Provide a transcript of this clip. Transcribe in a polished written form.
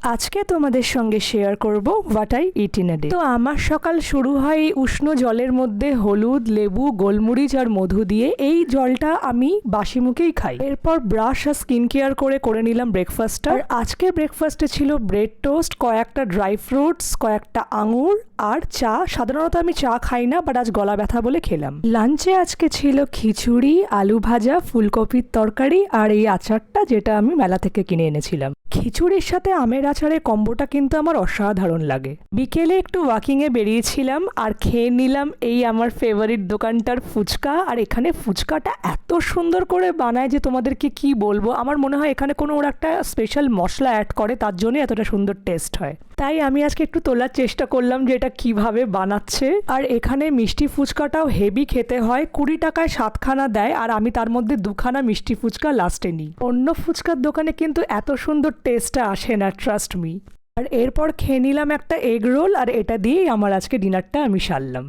আজকে তোমাদের সঙ্গে শেয়ার করব what I it in a day. তো আমার সকাল শুরু হয় এই উষ্ণ জলের মধ্যে হলুদ, লেবু, গোলমরিচ আর মধু দিয়ে। এই জলটা আমি বাসি মুখেই খাই। এরপর ব্রাশ আর স্কিন কেয়ার করে নিলাম ব্রেকফাস্টটা। আর আজকে ব্রেকফাস্টে ছিল ব্রেড টোস্ট, কয়েকটা ড্রাই ফ্রুটস, কয়েকটা আঙুর আর চা। সাধারণত আমি চা খাই না, বাট আজ গলা ব্যথা বলে খেলাম। লাঞ্চে আজকে ছিল খিচুড়ি, আলু ভাজা, ফুলকপির তরকারি আর এই আচারটা, যেটা আমি মেলা থেকে কিনে এনেছিলাম। খিচুড়ির সাথে আমের আচারের কম্বোটা কিন্তু আমার অসাধারণ লাগে। বিকেলে একটু ওয়াকিংয়ে বেরিয়েছিলাম আর খেয়ে নিলাম এই আমার ফেভারিট দোকানটার ফুচকা। আর এখানে ফুচকাটা এত সুন্দর করে বানায় যে তোমাদেরকে কি বলবো। আমার মনে হয় এখানে কোনো ওরা একটা স্পেশাল মশলা অ্যাড করে, তার জন্য এতটা সুন্দর টেস্ট হয়। তাই আমি আজকে একটু তোলার চেষ্টা করলাম যে এটা কিভাবে বানাচ্ছে। আর এখানে মিষ্টি ফুচকাটাও হেভি খেতে হয়। 20 টাকায় 7খানা দেয়, আর আমি তার মধ্যে 2খানা মিষ্টি ফুচকা লাস্টে নিই। অন্য ফুচকার দোকানে কিন্তু এত সুন্দর টেস্টটা আসে না, ট্রাস্ট মি। আর এরপর খেয়ে নিলাম একটা এগ রোল, আর এটা দিয়েই আমার আজকে ডিনারটা আমি সারলাম।